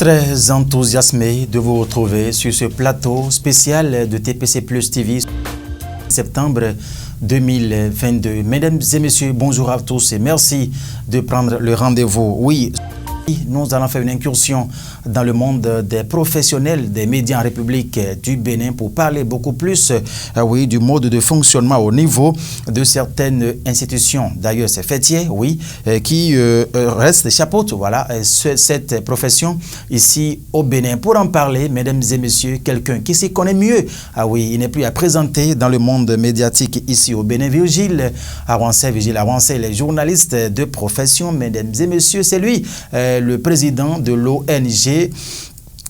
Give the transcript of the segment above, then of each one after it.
Très enthousiasmé de vous retrouver sur ce plateau spécial de TPC Plus TV septembre 2022. Mesdames et messieurs, bonjour à tous et merci de prendre le rendez-vous. Oui, nous allons faire une incursion dans le monde des professionnels des médias en République du Bénin pour parler beaucoup plus du mode de fonctionnement au niveau de certaines institutions. D'ailleurs, c'est Fêtier, qui reste chapeaute, cette profession ici au Bénin. Pour en parler, mesdames et messieurs, quelqu'un qui s'y connaît mieux, il n'est plus à présenter dans le monde médiatique ici au Bénin. Virgile Awansé, les journalistes de profession, mesdames et messieurs, c'est lui, le président de l'ONG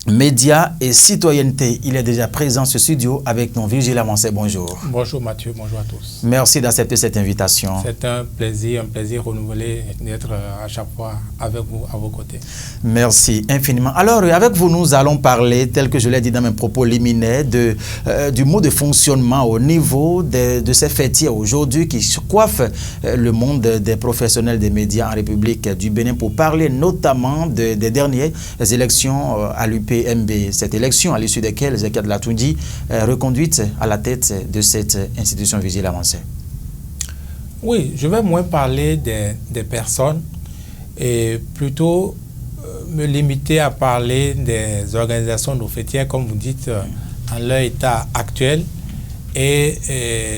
Médias et Citoyenneté. Il est déjà présent ce studio avec nous. Virgile Awansé, bonjour. Bonjour Mathieu, bonjour à tous. Merci d'accepter cette invitation. C'est un plaisir renouvelé d'être à chaque fois avec vous, à vos côtés. Merci infiniment. Alors, avec vous, nous allons parler, tel que je l'ai dit dans mes propos liminaires, du mode de fonctionnement au niveau de ces fêtiers aujourd'hui qui coiffent le monde des professionnels des médias en République du Bénin pour parler notamment des dernières élections à l'UPMB. Cette élection à l'issue desquelles Zekia de la Toundi est reconduite à la tête de cette institution. Virgile Awansé. Oui, je vais moins parler des personnes et plutôt me limiter à parler des organisations de fêtières, comme vous dites, en leur état actuel et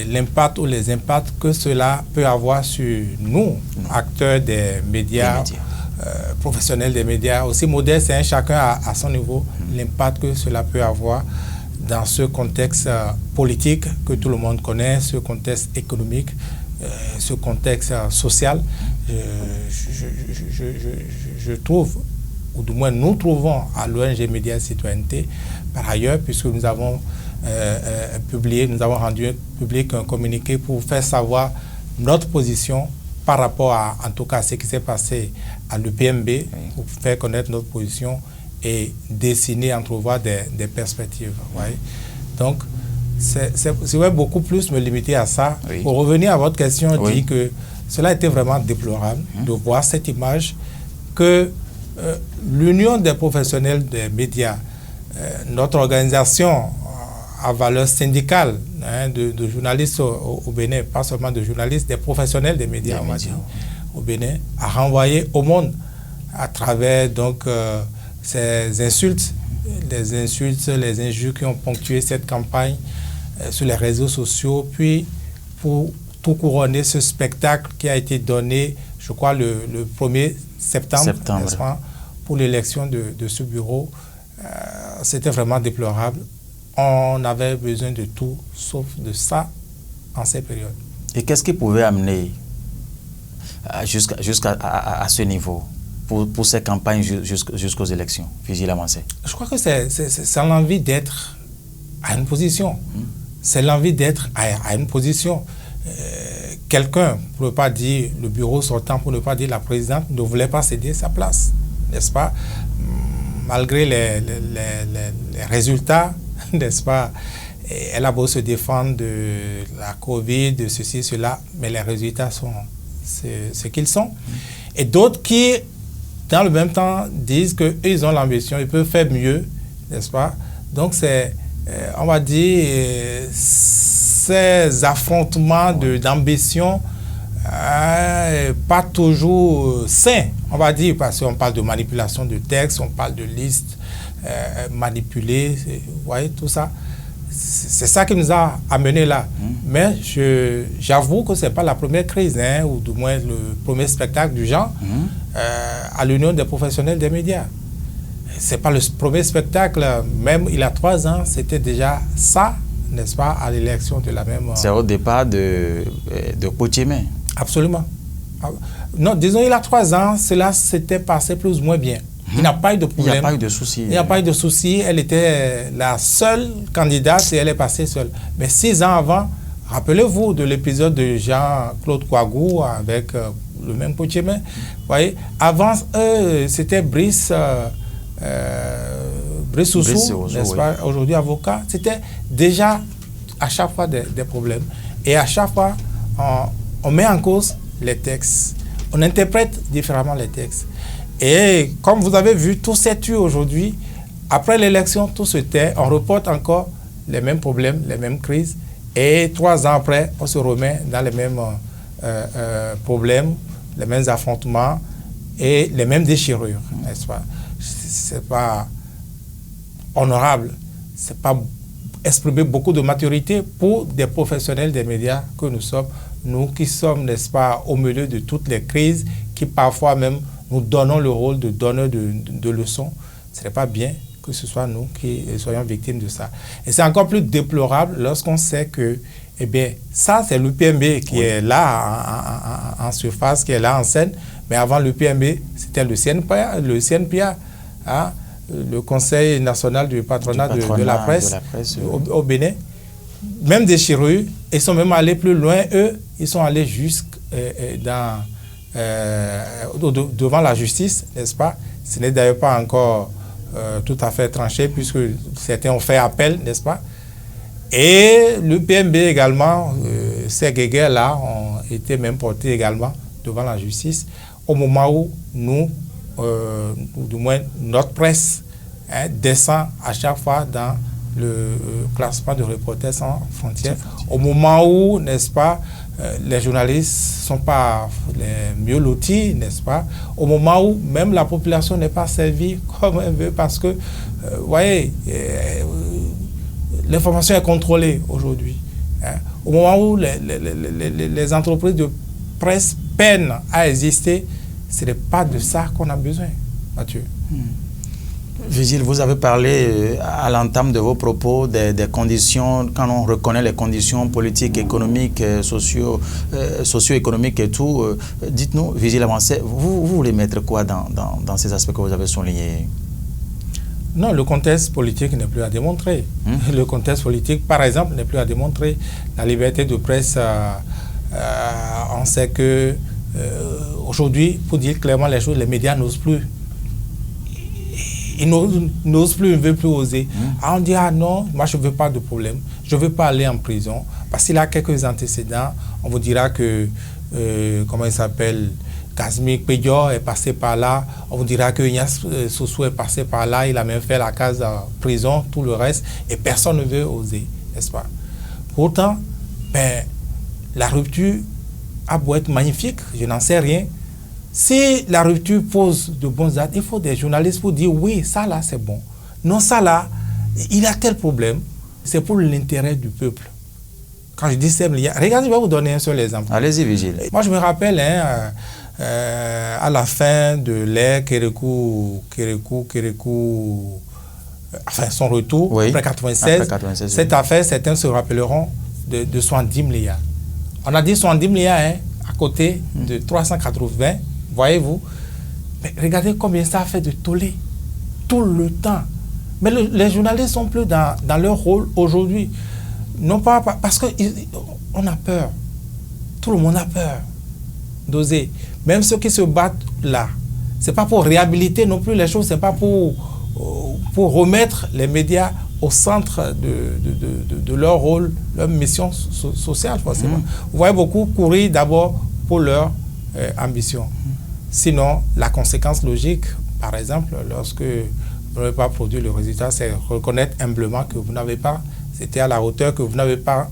l'impact ou les impacts que cela peut avoir sur nous, acteurs des médias. Professionnels des médias, aussi modestes, chacun à son niveau, l'impact que cela peut avoir dans ce contexte politique que tout le monde connaît, ce contexte économique, ce contexte social. Je trouve, ou du moins nous trouvons à l'ONG Médias et Citoyenneté, par ailleurs, puisque nous avons nous avons rendu public un communiqué pour faire savoir notre position par rapport à, en tout cas, ce qui s'est passé à l'UPMB, pour faire connaître notre position et dessiner, entrevoir des perspectives. Donc, je vais beaucoup plus me limiter à ça. Pour revenir à votre question, dire que cela a été vraiment déplorable de voir cette image que l'Union des professionnels des médias, notre organisation à valeur syndicale de journalistes au Bénin, pas seulement de journalistes, des professionnels des médias au Bénin, a renvoyé au monde à travers donc ces insultes, les injures qui ont ponctué cette campagne sur les réseaux sociaux, puis pour tout couronner ce spectacle qui a été donné, je crois, le 1er septembre. Pour l'élection de ce bureau. C'était vraiment déplorable. On avait besoin de tout, sauf de ça, en ces périodes. Et qu'est-ce qui pouvait amener jusqu'à ce niveau, pour ces campagnes jusqu'aux élections, Virgile Awansé? Je crois que c'est l'envie d'être à une position. C'est l'envie d'être à une position. Quelqu'un, pour ne pas dire le bureau sortant, pour ne pas dire la présidente, ne voulait pas céder sa place, n'est-ce pas? Malgré les résultats, n'est-ce pas? Elle a beau se défendre de la Covid, de ceci, cela, mais les résultats sont ce qu'ils sont. Et d'autres qui, dans le même temps, disent qu'ils ont l'ambition, ils peuvent faire mieux, n'est-ce pas? Donc, c'est, on va dire, ces affrontements d'ambition, pas toujours sains, on va dire, parce qu'on parle de manipulation de textes, on parle de listes manipulées, vous voyez, tout ça. C'est ça qui nous a amenés là. Mais j'avoue que ce n'est pas la première crise, ou du moins le premier spectacle du genre à l'Union des professionnels des médias. Ce n'est pas le premier spectacle, même il y a 3 ans, c'était déjà ça, n'est-ce pas, à l'élection de la même... C'est au départ de Potiemé. Absolument. Non, disons, il y a 3 ans, cela s'était passé plus ou moins bien. Il n'y a pas eu de problème. Il n'y a pas eu de souci. Il n'y a pas eu de souci. Elle était la seule candidate et elle est passée seule. Mais 6 ans avant, rappelez-vous de l'épisode de Jean-Claude Kouagou avec le même Potiemé. Vous voyez, avant eux, c'était Brice Soussou, n'est-ce pas, aujourd'hui avocat. C'était déjà à chaque fois des problèmes. Et à chaque fois, on met en cause les textes. On interprète différemment les textes. Et comme vous avez vu, tout s'est tué aujourd'hui. Après l'élection, tout se tait. On reporte encore les mêmes problèmes, les mêmes crises. Et 3 ans après, on se remet dans les mêmes problèmes, les mêmes affrontements et les mêmes déchirures, n'est-ce pas? C'est pas honorable. C'est pas exprimer beaucoup de maturité pour des professionnels des médias que nous sommes. Nous qui sommes, n'est-ce pas, au milieu de toutes les crises, qui parfois même nous donnons le rôle de donneurs de leçons. Ce n'est pas bien que ce soit nous qui soyons victimes de ça. Et c'est encore plus déplorable lorsqu'on sait que, eh bien, ça c'est l'UPMB qui est là en surface, qui est là en scène, mais avant l'UPMB, c'était le CNPA, hein, le Conseil national du patronat de la presse, au Bénin. Même des chirurgiens, ils sont même allés plus loin, eux, ils sont allés devant la justice, n'est-ce pas? Ce n'est d'ailleurs pas encore tout à fait tranché, puisque certains ont fait appel, n'est-ce pas? Et le PMB également, ces guéguerres-là ont été même portés également devant la justice, au moment où nous, ou du moins notre presse, descend à chaque fois dans le classement de Reporters sans frontières, au moment où, n'est-ce pas, les journalistes ne sont pas les mieux lotis, n'est-ce pas, au moment où même la population n'est pas servie comme elle veut, parce que, vous voyez, l'information est contrôlée aujourd'hui. Au moment où les entreprises de presse peinent à exister, ce n'est pas de ça qu'on a besoin, Mathieu. Vigile, vous avez parlé à l'entame de vos propos des conditions, quand on reconnaît les conditions politiques, économiques, socio-économiques et tout. Dites-nous, Vigile Avancé, vous voulez mettre quoi dans ces aspects que vous avez soulignés? Non, le contexte politique n'est plus à démontrer. Le contexte politique, par exemple, n'est plus à démontrer. La liberté de presse, on sait que aujourd'hui, pour dire clairement les choses, les médias n'osent plus. Ils n'osent plus, ils ne veulent plus oser. On dit, ah non, moi je ne veux pas de problème, je ne veux pas aller en prison. Parce qu'il a quelques antécédents, on vous dira que, comment il s'appelle, Kazmik Pédior est passé par là, on vous dira que Ignace Sossou est passé par là, il a même fait la case prison, tout le reste, et personne ne veut oser, n'est-ce pas? Pourtant, la rupture a beau être magnifique, je n'en sais rien. Si la rupture pose de bons actes, il faut des journalistes pour dire oui, ça là c'est bon. Non, ça là, il a tel problème, c'est pour l'intérêt du peuple. Quand je dis c'est, regardez, je vais vous donner un seul exemple. Allez-y, Vigile. Moi je me rappelle, à la fin de l'ère Kérékou, enfin son retour, oui, après 96, cette affaire, certains se rappelleront de 70 milliards. On a dit 70 milliards à côté de 380. Voyez-vous, mais regardez combien ça a fait de tollé tout le temps. Mais les journalistes sont plus dans leur rôle aujourd'hui. Non pas parce qu'on a peur. Tout le monde a peur d'oser. Même ceux qui se battent là, c'est pas pour réhabiliter non plus les choses, c'est pas pour remettre les médias au centre de leur rôle, leur mission sociale forcément. Vous voyez beaucoup courir d'abord pour leur ambition. Sinon, la conséquence logique, par exemple, lorsque vous n'avez pas produit le résultat, c'est reconnaître humblement que vous n'avez pas, c'était à la hauteur, que vous n'avez pas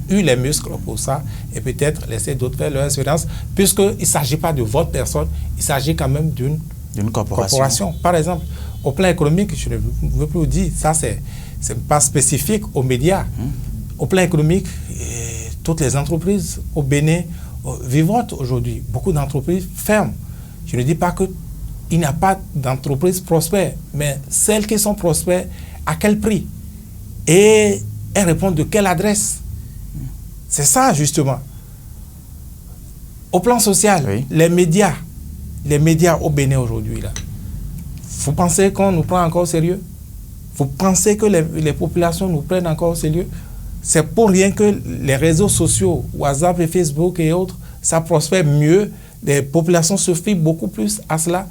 eu les muscles pour ça, et peut-être laisser d'autres faire leur expérience, puisqu'il ne s'agit pas de votre personne, il s'agit quand même d'une corporation. Par exemple, au plan économique, je ne veux plus vous dire, ça c'est pas spécifique aux médias. Au plan économique, toutes les entreprises au Bénin vivotent aujourd'hui. Beaucoup d'entreprises ferment. Je ne dis pas qu'il n'y a pas d'entreprises prospères, mais celles qui sont prospères, à quel prix? Et elles répondent de quelle adresse? C'est ça, justement. Au plan social, oui, les médias au Bénin aujourd'hui, là, vous pensez qu'on nous prend encore au sérieux? Vous pensez que les populations nous prennent encore au sérieux? C'est pour rien que les réseaux sociaux, WhatsApp et Facebook et autres, ça prospère mieux. Les populations se fient beaucoup plus à cela.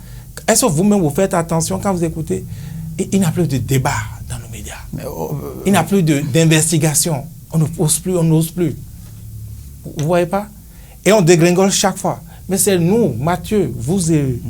Est-ce que vous-même vous faites attention quand vous écoutez? Il n'y a plus de débat dans nos médias. Il n'y a plus d'investigation. On ne pose plus, on n'ose plus. Vous ne voyez pas? Et on dégringole chaque fois. Mais c'est nous, Mathieu, vous et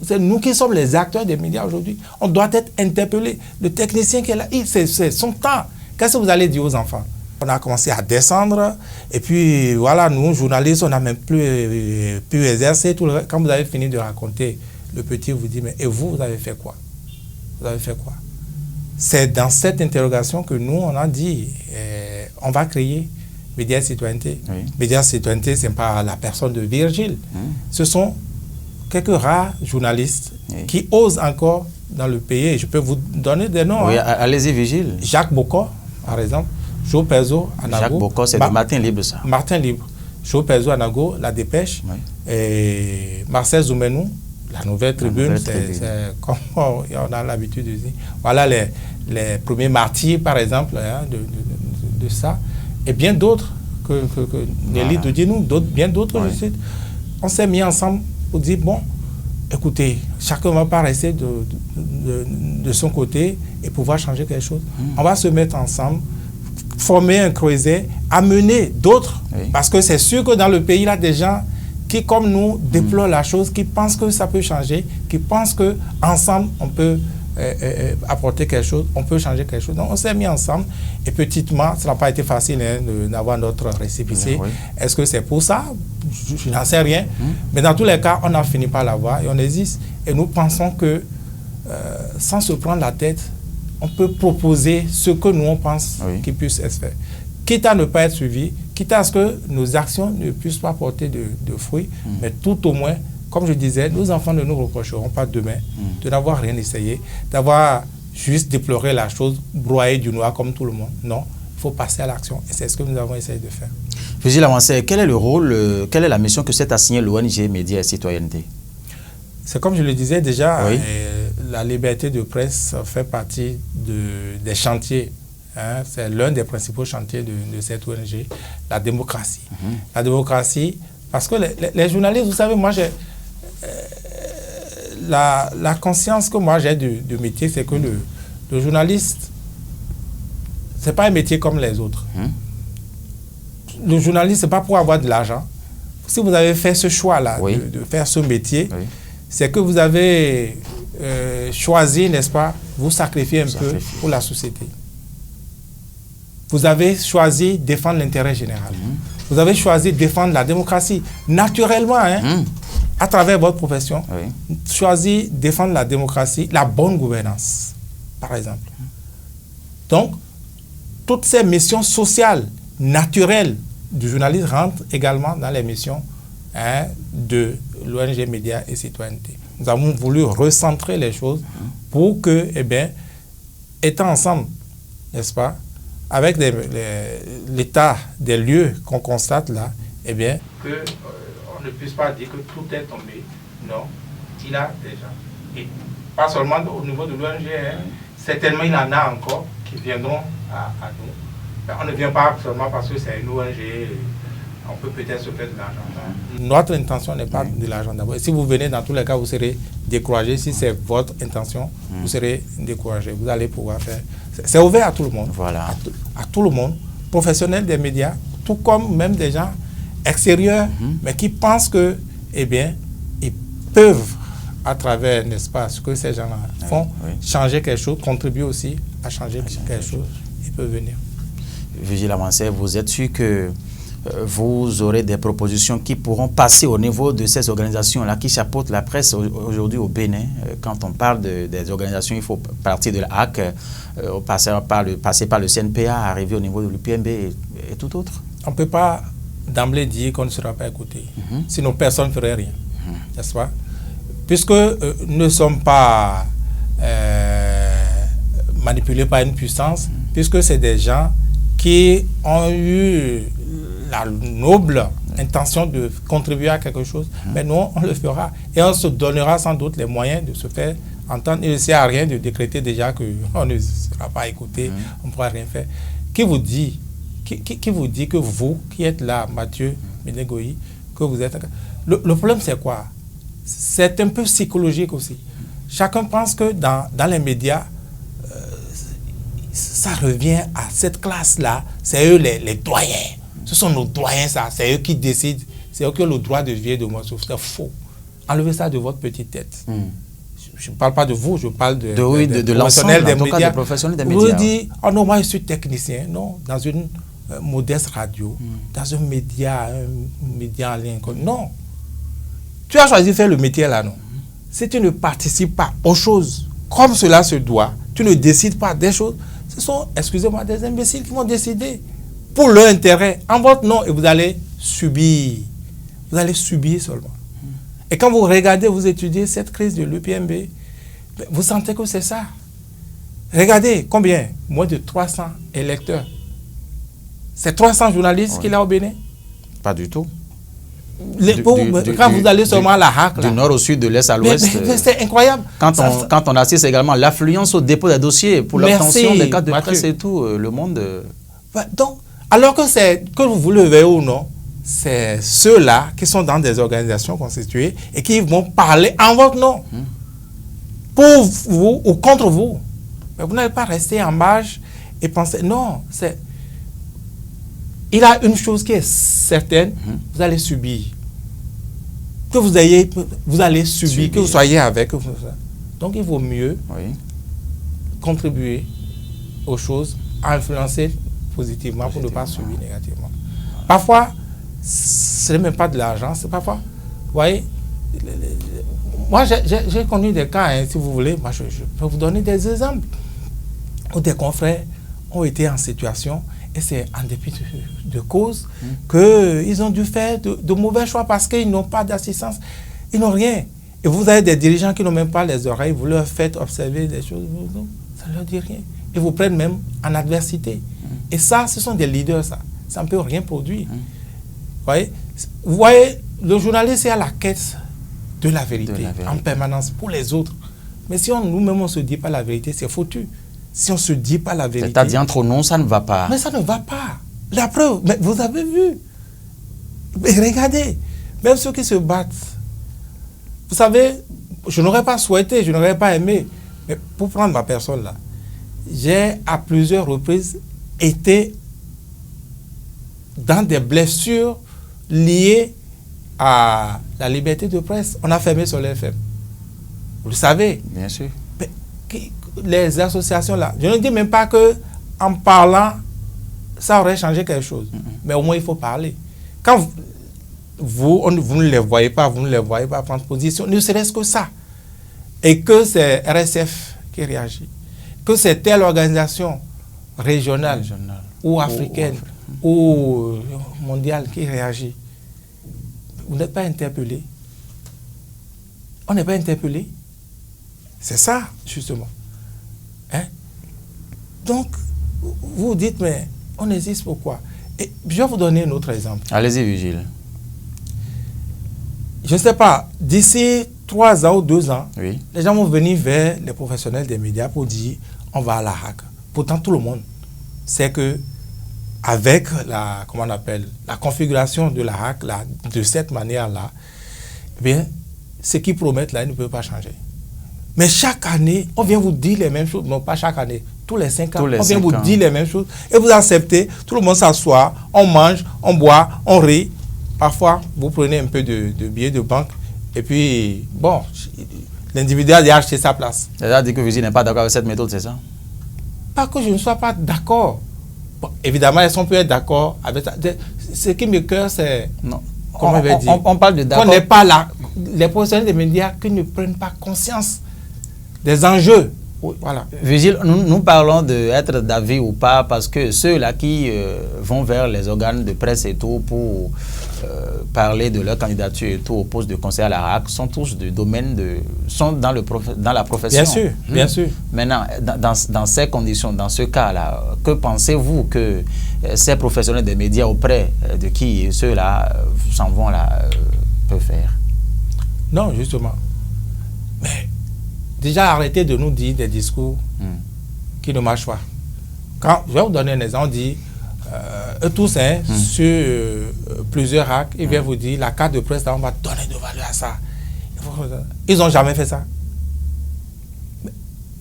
c'est nous qui sommes les acteurs des médias aujourd'hui. On doit être interpellés. Le technicien qui est là, c'est son temps. Qu'est-ce que vous allez dire aux enfants? On a commencé à descendre, et puis voilà, nous, journalistes, on n'a même plus pu exercer. Quand vous avez fini de raconter, le petit vous dit, mais et vous avez fait quoi? Vous avez fait quoi? C'est dans cette interrogation que nous, on a dit, on va créer Médias Citoyenneté. Oui. Médias Citoyenneté, ce n'est pas la personne de Virgile. Ce sont quelques rares journalistes qui osent encore dans le pays. Et je peux vous donner des noms. Oui, allez-y, Vigile. Jacques Bocor, par exemple. Jo Perzo, Anago. Jacques Bocor, c'est de Martin Libre, ça. Martin Libre. Jo Perzo, Anago, La Dépêche. Oui. Et Marcel Zoumenou, La Nouvelle Tribune. C'est comme on a l'habitude de dire. Voilà les premiers martyrs, par exemple, hein, de ça. Et bien d'autres que Nelly Doudinou, bien d'autres, je sais. On s'est mis ensemble pour dire, bon, écoutez, chacun va pas rester de son côté et pouvoir changer quelque chose. On va se mettre ensemble, former un creuset, amener d'autres, parce que c'est sûr que dans le pays, il y a des gens qui, comme nous, déplorent la chose, qui pensent que ça peut changer, qui pensent qu'ensemble, on peut apporter quelque chose, on peut changer quelque chose. Donc, on s'est mis ensemble et petitement, ça n'a pas été facile d'avoir notre récépissé. Est-ce que c'est pour ça? Je n'en sais rien. Mais dans tous les cas, on a fini par l'avoir et on existe. Et nous pensons que, sans se prendre la tête, on peut proposer ce que nous, on pense qu'il puisse être fait. Quitte à ne pas être suivi, quitte à ce que nos actions ne puissent pas porter de fruits, mais tout au moins, comme je disais, nos enfants ne nous reprocheront pas demain de n'avoir rien essayé, d'avoir juste déploré la chose, broyé du noir comme tout le monde. Non, il faut passer à l'action et c'est ce que nous avons essayé de faire. Vigile Amancé, quel est le rôle, quelle est la mission que s'est assignée l'ONG Médias et Citoyenneté? C'est comme je le disais déjà, la liberté de presse fait partie des chantiers. Hein, c'est l'un des principaux chantiers de cette ONG, la démocratie. La démocratie, parce que les journalistes, vous savez, moi j'ai la conscience que moi j'ai du métier, c'est que le journaliste, c'est pas un métier comme les autres. Le journaliste, c'est pas pour avoir de l'argent. Si vous avez fait ce choix-là de faire ce métier, c'est que vous avez choisi, n'est-ce pas, vous sacrifier un peu pour la société. Vous avez choisi défendre l'intérêt général. Vous avez choisi défendre la démocratie. Naturellement, hein, à travers votre profession, choisi défendre la démocratie, la bonne gouvernance, par exemple. Donc, toutes ces missions sociales, naturelles du journaliste rentrent également dans les missions de l'ONG Médias et Citoyenneté. Nous avons voulu recentrer les choses pour que, eh bien, étant ensemble, n'est-ce pas, avec l'état des lieux qu'on constate là, eh bien, qu'on ne puisse pas dire que tout est tombé. Non, il a déjà. Et pas seulement au niveau de l'ONG, certainement il y en a encore qui viendront à nous. Mais on ne vient pas seulement parce que c'est une ONG, on peut peut-être se faire de l'argent. Notre intention n'est pas de l'argent d'abord. Et si vous venez, dans tous les cas, vous serez découragé. Si c'est votre intention, vous serez découragé. Vous allez pouvoir faire. C'est ouvert à tout le monde. Voilà. À tout le monde, professionnels des médias, tout comme même des gens extérieurs, mais qui pensent que, eh bien, ils peuvent, à travers, n'est-ce pas, ce que ces gens-là font, changer quelque chose, contribuer aussi à changer quelque chose. Ils peuvent venir. Vigile Amancé, vous êtes sûr que vous aurez des propositions qui pourront passer au niveau de ces organisations-là qui chapeautent la presse aujourd'hui au Bénin. Quand on parle des organisations, il faut partir de la HAC, passer par le CNPA, arriver au niveau de l'UPMB et tout autre. On ne peut pas d'emblée dire qu'on ne sera pas écouté. Sinon, personne ne ferait rien. N'est-ce pas? Puisque nous ne sommes pas manipulés par une puissance, puisque c'est des gens qui ont eu la noble intention de contribuer à quelque chose, mais nous, on le fera. Et on se donnera sans doute les moyens de se faire entendre. Il ne sert à rien de décréter déjà qu'on ne sera pas écouté, on ne pourra rien faire. Qui vous dit que vous, qui êtes là, Mathieu Ménégoï, que vous êtes... Le problème, c'est quoi? C'est un peu psychologique aussi. Chacun pense que dans les médias, ça revient à cette classe-là. C'est eux les doyens. Ce sont nos doyens, ça. C'est eux qui décident. C'est eux qui ont le droit de vie et de mort. C'est faux. Enlevez ça de votre petite tête. Je ne parle pas de vous, je parle de l'ensemble, des en tout cas, médias. des professionnels des Vous médias. dites, oh non, moi je suis technicien. Non, dans une modeste radio, dans un média en lien. Non. Tu as choisi de faire le métier là, non. Si tu ne participes pas aux choses comme cela se doit, tu ne décides pas des choses, ce sont, excusez-moi, des imbéciles qui vont décider pour leur intérêt, en votre nom, et vous allez subir. Vous allez subir seulement. Et quand vous regardez, vous étudiez cette crise de l'UPMB, vous sentez que c'est ça. Regardez, combien? Moins de 300 électeurs. C'est 300 journalistes qu'il a au Bénin? Pas du tout. Quand vous allez seulement à la HAC, du nord au sud, de l'est à l'ouest. C'est incroyable. Quand on assiste également à l'affluence au dépôt des dossiers pour l'obtention des cartes de presse et tout, le monde... Donc, alors que vous voulez le veuillez ou non, c'est ceux-là qui sont dans des organisations constituées et qui vont parler en votre nom. Pour vous ou contre vous. Mais vous n'allez pas rester en marge et penser, non, il a une chose qui est certaine, vous allez subir. Que vous allez subir, que vous soyez avec. Donc il vaut mieux contribuer aux choses, influencer positivement pour ne pas subir négativement. Parfois, ce n'est même pas de l'argent, c'est parfois, vous voyez, moi j'ai connu des cas, si vous voulez, moi je peux vous donner des exemples où des confrères ont été en situation et c'est en dépit de cause qu'ils ont dû faire de mauvais choix parce qu'ils n'ont pas d'assistance, ils n'ont rien. Et vous avez des dirigeants qui n'ont même pas les oreilles, vous leur faites observer des choses, ça ne leur dit rien. Ils vous prennent même en adversité. Et ça, ce sont des leaders, ça ne peut rien produire. Vous voyez, le journaliste est à la quête de la vérité en permanence pour les autres. Mais si nous-mêmes on ne se dit pas la vérité, c'est foutu. Si on ne se dit pas la vérité... C'est-à-dire entre nous, ça ne va pas. Mais ça ne va pas. La preuve, mais vous avez vu. Mais regardez, même ceux qui se battent. Vous savez, je n'aurais pas souhaité, je n'aurais pas aimé. Mais pour prendre ma personne là, j'ai à plusieurs reprises été dans des blessures liées à la liberté de presse. On a fermé sur l'FM. Vous le savez. Bien sûr. Mais, les associations là, je ne dis même pas que en parlant, ça aurait changé quelque chose. Mais au moins, il faut parler. Quand vous ne les voyez pas, prendre position, ne serait-ce que ça. Et que c'est RSF qui réagit. Que c'est telle organisation régionale. Ou africaine ou mondiale qui réagit. Vous n'êtes pas interpellé. On n'est pas interpellé. C'est ça, justement. Donc, vous dites, mais on existe pourquoi? Et je vais vous donner un autre exemple. Allez-y, Vigile. Je ne sais pas, d'ici 3 ans ou 2 ans, les gens vont venir vers les professionnels des médias pour dire, on va à la HAC. Pourtant, tout le monde sait que avec la configuration de la HAC, de cette manière-là, eh bien, ce qu'ils promettent là, ils ne peuvent pas changer. Mais chaque année, on vient vous dire les mêmes choses. Non, pas chaque année. Tous les 5 ans, on vient vous dire les mêmes choses. Et vous acceptez, tout le monde s'assoit, on mange, on boit, on rit. Parfois, vous prenez un peu de billets de banque. Et puis, bon, l'individu a acheté sa place. C'est-à-dire que Vigile n'est pas d'accord avec cette méthode, c'est ça? Pas que je ne sois pas d'accord. Bon, évidemment, elles sont peut être d'accord avec ça. Ce qui me cœur, c'est... Non. On parle de d'accord. On n'est pas là. Les professionnels des médias qui ne prennent pas conscience des enjeux. Voilà. Vigile, nous parlons d'être d'avis ou pas parce que ceux-là qui vont vers les organes de presse et tout pour parler de leur candidature et tout au poste de conseiller à la HAC sont tous du domaine sont dans la profession. Bien sûr, bien sûr. Maintenant, dans ces conditions, dans ce cas-là, que pensez-vous que ces professionnels des médias auprès de qui ceux-là s'en vont là peuvent faire? Non, justement. Mais déjà, arrêtez de nous dire des discours qui ne marchent pas. Je vais vous donner un exemple. On dit, eux tous, sur plusieurs HAC, ils viennent vous dire, la carte de presse, là, on va donner de valeur à ça. Ils n'ont jamais fait ça.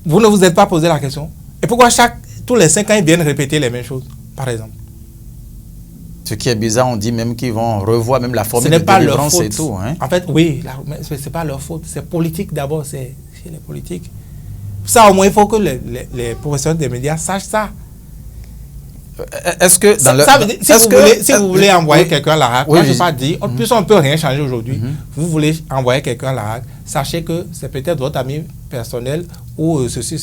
Vous ne vous êtes pas posé la question. Et pourquoi tous les 5 ans, ils viennent répéter les mêmes choses, par exemple? Ce qui est bizarre, on dit même qu'ils vont revoir même la formule de délivrance et tout. Hein? En fait, oui, ce n'est pas leur faute. C'est politique d'abord, c'est chez les politiques. Ça, au moins, il faut que les professionnels des médias sachent ça. Est-ce que... Si vous voulez envoyer quelqu'un à la RAC, moi je n'ai pas dit, en plus on ne peut rien changer aujourd'hui. Vous voulez envoyer quelqu'un à la RAC, sachez que c'est peut-être votre ami personnel ou ceci,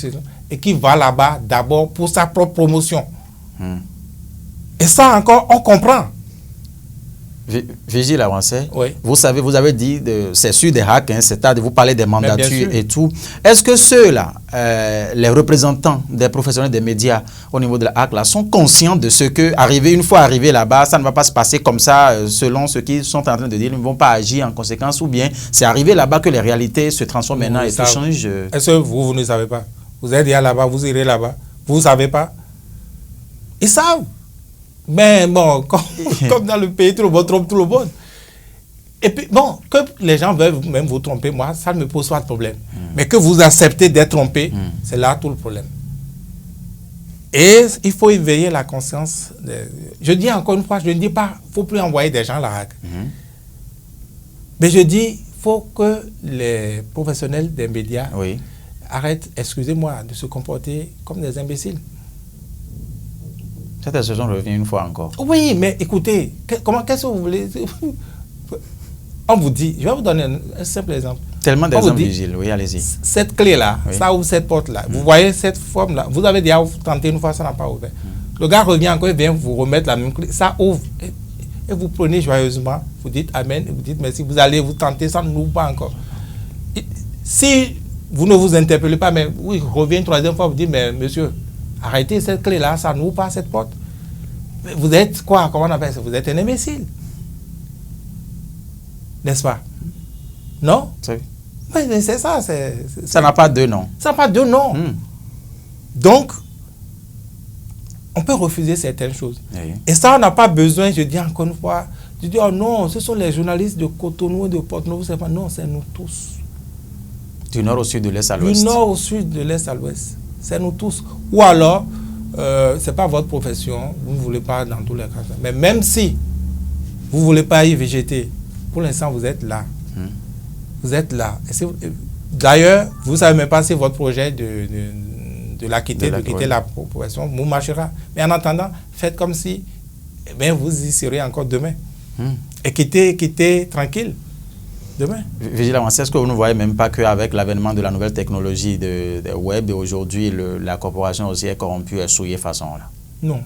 et qui va là-bas d'abord pour sa propre promotion. Et ça encore, on comprend. Vigile Avancé, oui. Vous savez, vous avez dit, c'est sûr des hacks, hein, c'est-à-dire vous parlez des mandatures et tout. Est-ce que ceux-là, les représentants des professionnels des médias au niveau de la hack, là, sont conscients de ce que, une fois arrivé là-bas, ça ne va pas se passer comme ça, selon ce qu'ils sont en train de dire, ils ne vont pas agir en conséquence, ou bien c'est arrivé là-bas que les réalités se transforment maintenant et tout change? Est-ce que vous ne savez pas? Vous êtes déjà là-bas, vous irez là-bas, vous ne savez pas? Ils savent. Mais bon, comme dans le pays, tout le monde trompe tout le monde. Et puis, bon, que les gens veulent même vous tromper, moi, ça ne me pose pas de problème. Mais que vous acceptez d'être trompé, c'est là tout le problème. Et il faut éveiller la conscience. Je dis encore une fois, je ne dis pas, il ne faut plus envoyer des gens à la RAC. Mais je dis, il faut que les professionnels des médias arrêtent, excusez-moi, de se comporter comme des imbéciles. Cette expression revient une fois encore. Oui, mais écoutez, qu'est-ce que vous voulez? On vous dit, je vais vous donner un simple exemple. Tellement d'exemples, Vigile, oui, allez-y. Cette clé-là, ça ouvre cette porte-là. Vous voyez cette forme-là, vous avez déjà tenté une fois, ça n'a pas ouvert. Le gars revient encore, il vient vous remettre la même clé, ça ouvre. Et vous prenez joyeusement, vous dites Amen, et vous dites merci, vous allez vous tenter, ça n'ouvre pas encore. Si vous ne vous interpellez pas, mais oui, revient une troisième fois, vous dites, mais monsieur, arrêtez cette clé-là, ça n'ouvre pas cette porte. Mais vous êtes quoi? Comment on appelle ça? Vous êtes un imbécile. N'est-ce pas? Non? Oui, c'est ça. Ça n'a pas deux noms. Ça n'a pas deux noms. Donc, on peut refuser certaines choses. Et ça, on n'a pas besoin, je dis encore une fois, de dire, oh non, ce sont les journalistes de Cotonou et de Porto-Novo. Non, c'est nous tous. Du nord au sud, de l'est à l'ouest. Du nord au sud, de l'est à l'ouest. C'est nous tous. Ou alors, ce n'est pas votre profession, vous ne voulez pas dans tous les cas. Mais même si vous ne voulez pas y végéter, pour l'instant, vous êtes là. Vous êtes là. D'ailleurs, vous ne savez même pas si votre projet de la quitter, de quitter la profession, vous marchera. Mais en attendant, faites comme si vous y serez encore demain. Et quittez tranquille. Demain. Vigile Avancé, est-ce que vous ne voyez même pas qu'avec l'avènement de la nouvelle technologie de web, aujourd'hui, la corporation aussi est corrompue, est souillée façon là? Non.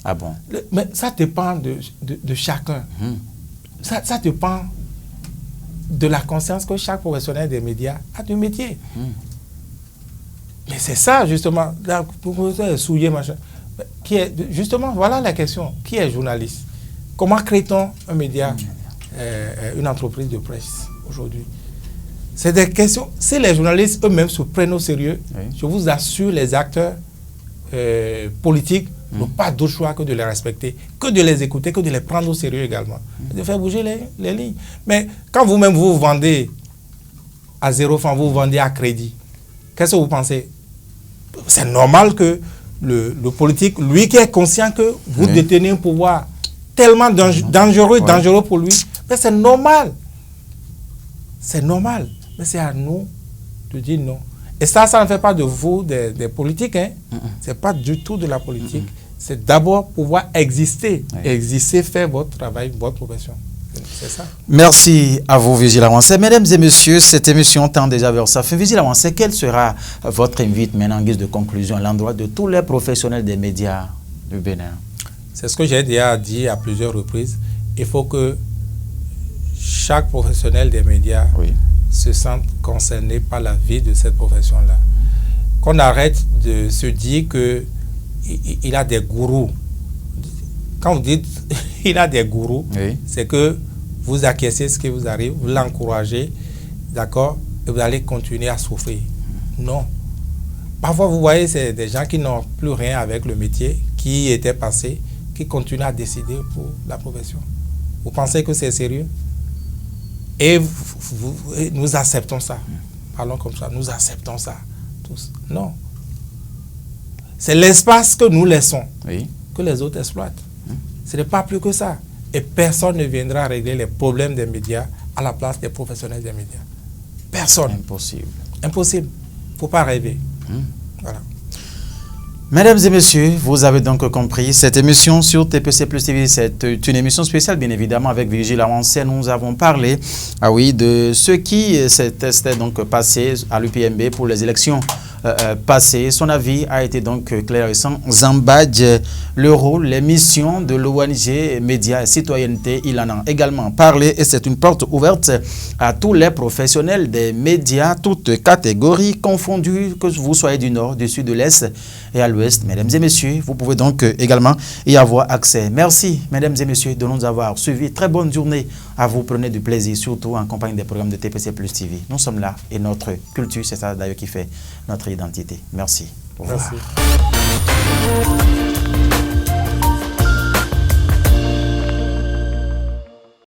Ah bon? Mais ça dépend de chacun. Ça dépend de la conscience que chaque professionnel des médias a du métier. Mais c'est ça, justement. La corporation est souillée, machin. Justement, voilà la question. Qui est journaliste? Comment crée-t-on un média, une entreprise de presse aujourd'hui? C'est des questions. Si les journalistes eux-mêmes se prennent au sérieux, je vous assure, les acteurs politiques n'ont pas d'autre choix que de les respecter, que de les écouter, que de les prendre au sérieux également, de faire bouger les lignes. Mais quand vous-même vous vendez à 0 francs, vous vendez à crédit, qu'est-ce que vous pensez? C'est normal que le politique, lui qui est conscient que vous détenez un pouvoir tellement dangereux pour lui, mais c'est normal. C'est normal. Mais c'est à nous de dire non. Et ça ne fait pas de vous des politiques. Ce n'est pas du tout de la politique. C'est d'abord pouvoir exister. Exister, faire votre travail, votre profession. C'est ça. Merci à vous, Vigile Avancé. Mesdames et messieurs, cette émission tend déjà vers sa fin. Vigile Avancé, quel sera votre invite maintenant en guise de conclusion à l'endroit de tous les professionnels des médias du Bénin? C'est ce que j'ai déjà dit à plusieurs reprises. Il faut que chaque professionnel des médias se sente concerné par la vie de cette profession-là. Qu'on arrête de se dire qu'il a des gourous. Quand vous dites il a des gourous, c'est que vous acquiescez ce qui vous arrive, vous l'encouragez, d'accord, et vous allez continuer à souffrir. Non. Parfois, vous voyez, c'est des gens qui n'ont plus rien avec le métier, qui étaient passés, qui continuent à décider pour la profession. Vous pensez que c'est sérieux? Et nous acceptons ça. Parlons comme ça, nous acceptons ça. Tous. Non. C'est l'espace que nous laissons, que les autres exploitent. Ce n'est pas plus que ça. Et personne ne viendra régler les problèmes des médias à la place des professionnels des médias. Personne. Impossible. Impossible. Il ne faut pas rêver. Voilà. Mesdames et messieurs, vous avez donc compris, cette émission sur TPC Plus TV, c'est une émission spéciale, bien évidemment, avec Virgile Avancé. Nous avons parlé, de ce qui s'était donc passé à l'UPMB pour les élections passées. Son avis a été donc clairissant. Zambadj, le rôle, les missions de l'ONG Médias et Citoyenneté, il en a également parlé et c'est une porte ouverte à tous les professionnels des médias, toutes catégories confondues, que vous soyez du nord, du sud, de l'est et à l'ouest. Mesdames et messieurs, vous pouvez donc également y avoir accès. Merci, mesdames et messieurs, de nous avoir suivis. Très bonne journée à vous. Prenez du plaisir, surtout en compagnie des programmes de TPC Plus TV. Nous sommes là et notre culture, c'est ça d'ailleurs qui fait notre identité. Merci. Au revoir. Merci.